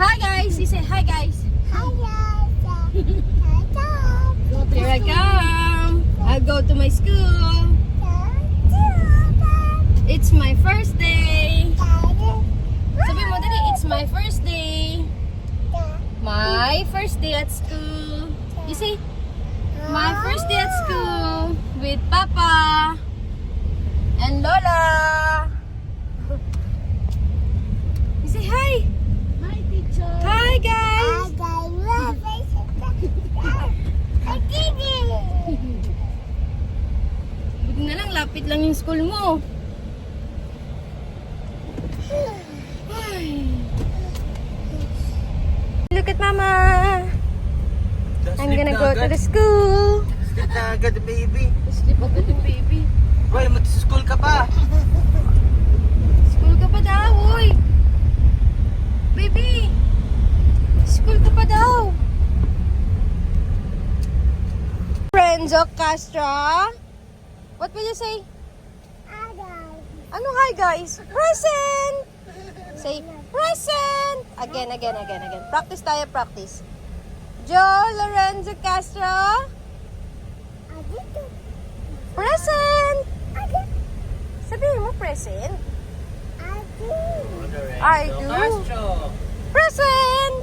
Hi guys! You say hi guys! Here I come! I'll go to my school! It's my first day! Sabi mo dali, it's my first day! My first day at school! You say, my first day at school with Papa and Lola! You say hi! Hi guys! Buti na lang, lapit lang yung school mo. Ay. Look at Mama! I'm gonna go to the school. Sleep na agad, baby. Sleep agad yung baby. Hoy, mag-school ka pa. School ka pa daw, uy! Baby! School ka pa daw! Renzo Castro? What will you say? Ano hi guys? Present! Say, present! Again. Practice tayo, practice. Joe Lorenzo Castro? Present! Sabihin mo present. I do. Present!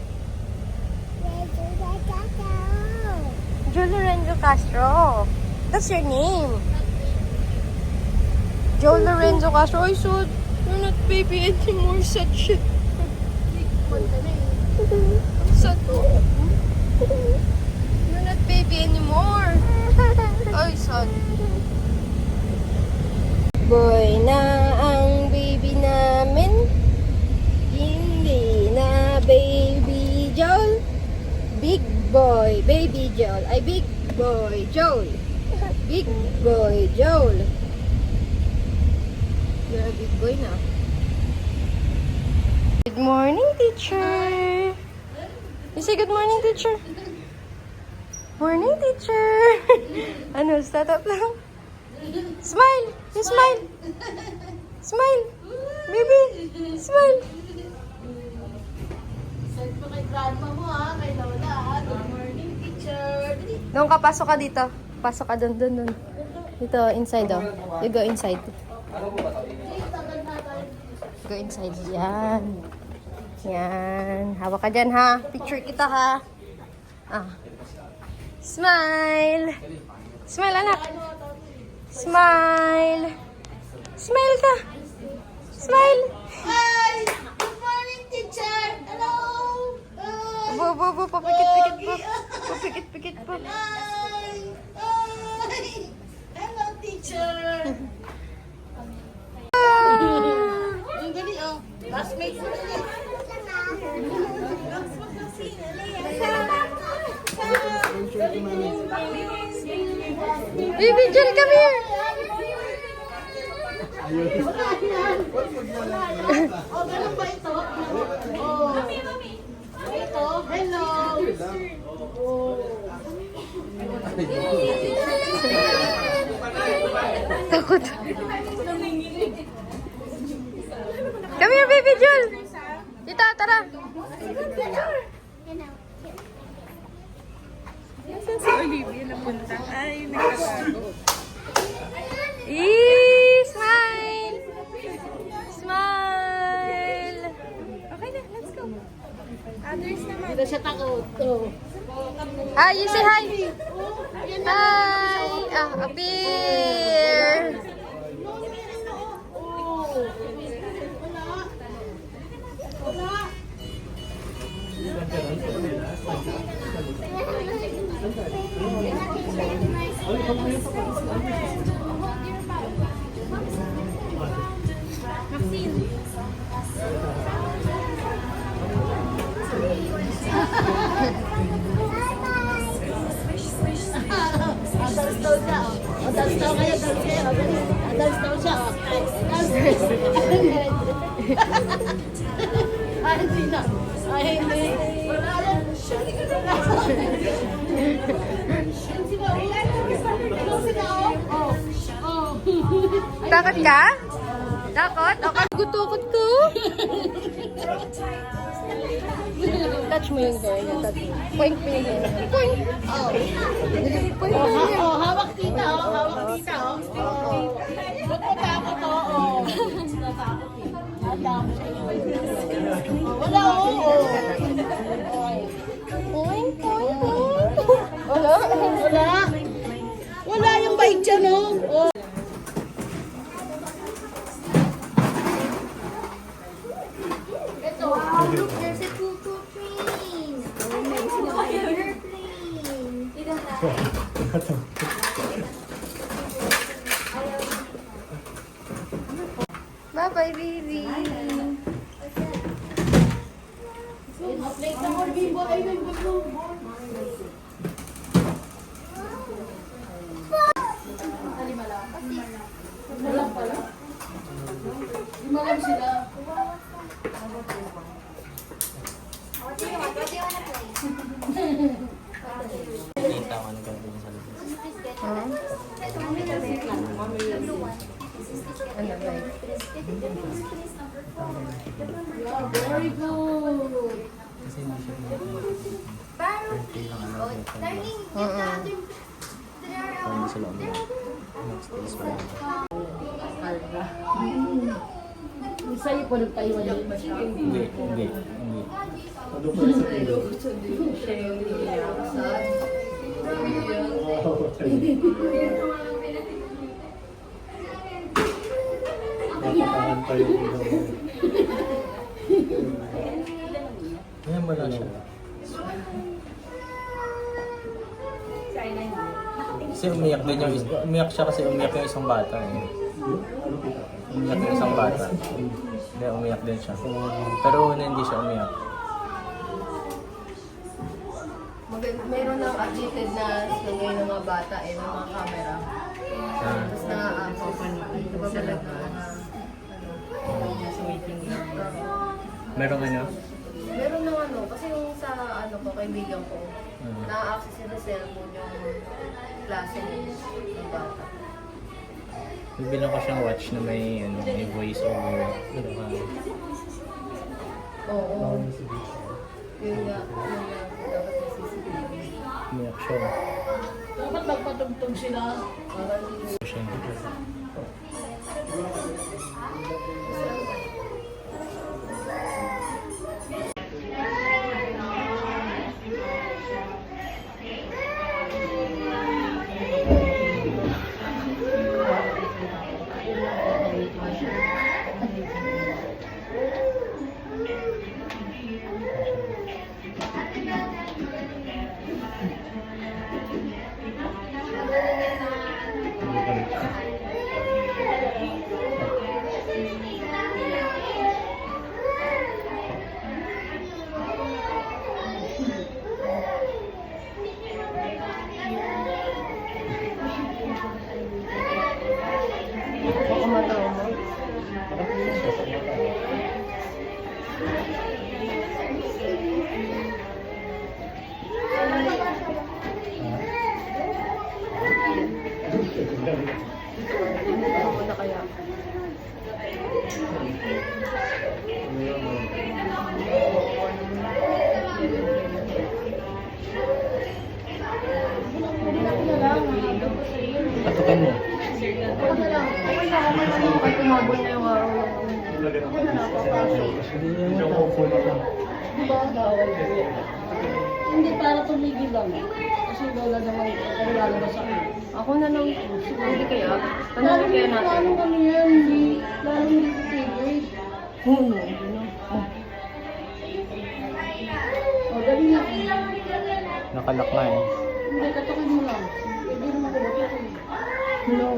Joe Lorenzo Castro. That's your name. Joe Lorenzo Castro. I saw you're not baby anymore. Such shit. You're not baby anymore. Ay, son. Boy na ang baby namin. Hindi na baby Joel. Big boy, baby Joel. Ay, big boy Joel. Big boy Joel. You're a big boy na. Good morning, teacher. You say good morning, teacher. Morning, teacher. Ano, start up lang. Smile. You smile. Smile. Baby, smile. Send mo kay grandma mo ha, kay Lola ha. Good morning, teacher. Doon ka, pasok ka dito. Pasok ka doon. Dito, inside oh. You go inside. Go inside. Yan. Hawak ka dyan ha. Picture kita ha. Ah. Smile. Smile, anak. Smile. Smile ka. Smile. Hi! Good morning, teacher! Hello! Papikit-pikit po. Papikit-pikit po. Hi! Hi! Hello, teacher! Ang gali, oh. Classmate mo na yan. Baby Jill, come here. Oh, ganun ba ito? Oh. Ito, hello! Takot. Come here, baby Jill. Dito, tara. Saan si Olivia napunta? Ay, nagkatago. Smile. Smile. Okay na, let's go. Others naman. Hindi siya takot. Oh. Hi, you say hi. Hi. A beer. Dance daw siya. O, dance daw kayo, dance kayo. Dance daw siya. Dance. Ay, hindi na. Ay, hindi. Wala yan. Takot ka? Takot? Takot? Gutukot ko? touch mo yung hair niya. Touch mo. Point mo yung hair niya. Point! Oh. Point mo yung hair. Oh, hawak tita, oh. Hawak tita, oh. Ba't matakot, oh. Oh. Natakot, eh. Natakot sa'yo. Wala, oh. Point, point, point. Wala. Wala. Wala yung bike dyan, oh. Oh. Wow, look, there's a cuckoo train. Airplane. Bye-bye, baby. Plate na more bimbo. Ay, may gusto. Lima lang pala. Lima lang sila. What do you want to play? Kita ko ano gagawin sa labas. Ano ba? Yeah, very good. Kasi hindi siya Parang, lang ano. oh, darling, get the other, there are, Kung hindi sila umiyak. Next days pa lang. Yung sa'yo po nagpaiwan yung iba siya. Hindi. Ayan mo lang siya. Kasi umiyak din yung umiyak siya kasi umiyak yung isang bata eh. Umiyak yung isang bata. Hindi, umiyak din siya. Pero una hindi siya umiyak. Meron ng updated na lagay ng mga bata eh, ng mga camera. Tapos na-open ba talaga? Merong ano? Meron ng ano, kasi yung sa ano ko, kaibigan ko, na-access nila sa cellphone yung klase ng bata. Bibilang ko siyang watch na may ano, may voice over. Oo. Yun nga, dapat may CCTV. Umiyak siya. Dapat magpatugtog sila. Siya. Baka matawa mo. Ako na kaya. Patukan mo. Ako na lang. Okay na ako kahit umabot na yung araw. Ako na lang. Hindi mo Diba? Bawal po yan. Hindi para tumigil lang. Kasi wala naman wala na sa akin. Ako na lang. Hindi kaya. Tanong kaya natin. Lalo kami yan. Lalo hindi ko favorite. Oo. O, dali na. nakalak na eh. Hindi, katakin mo lang. Hindi naman ko bakit. No.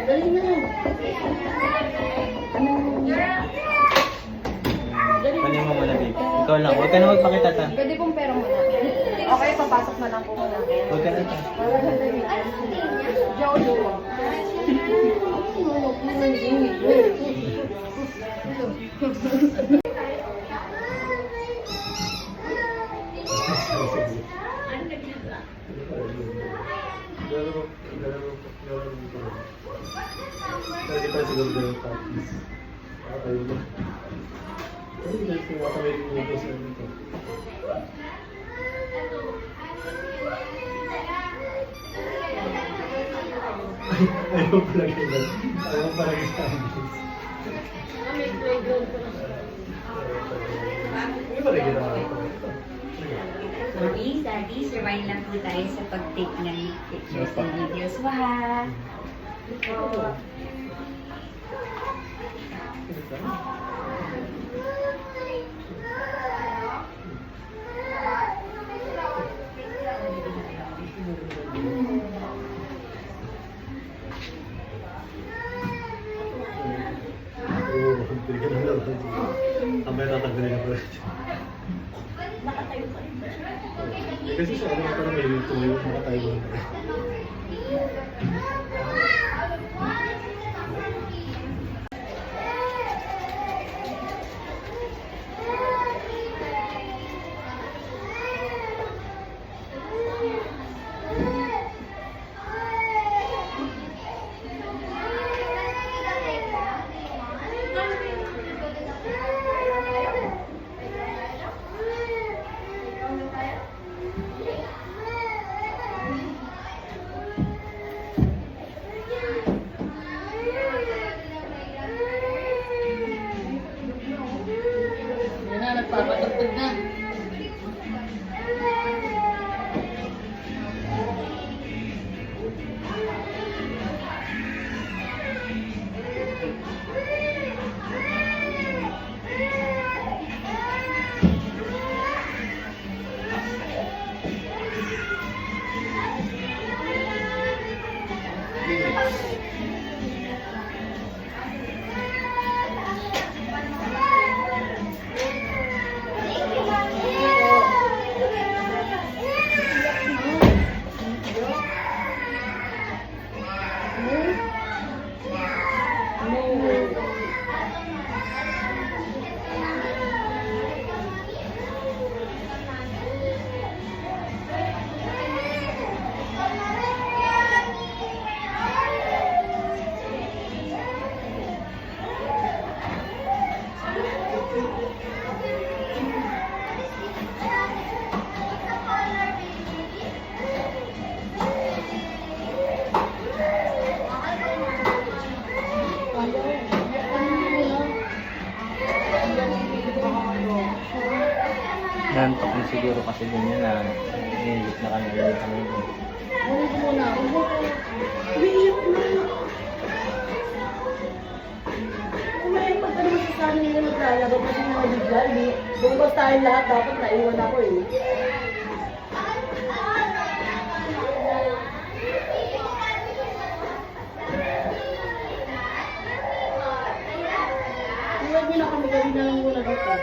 Dali na. Kunin mo muna, babe. Ikaw lang. Huwag ka na magpakita ta. Pwede pong pera muna. Okay, papasok na lang po muna. Huwag ka na ta. Jojo. Ayaw pala ganyan. Ayaw pala ganyan. Hindi ba rin ginawa ko? Mommy, Daddy, survive lang po tayo sa pag-take ng pictures and videos. Wow! Oo, bigyan ng laro. Kamay tatanggalin na pala. Kasi sa ano pa naman yung tumayo, nakatayo mo na. Yan na, nagpapatugtog na. Nantok na siguro kasi ganyan na nilip na kami ulit kami. Ulit muna ako. Umiiyak na. Kumain pa naman sa sabi nila maglalaro kasi mga bigla. Bukas tayo lahat, dapat naiwan ako eh. Iwan niyo na kami, gawin na lang muna dito.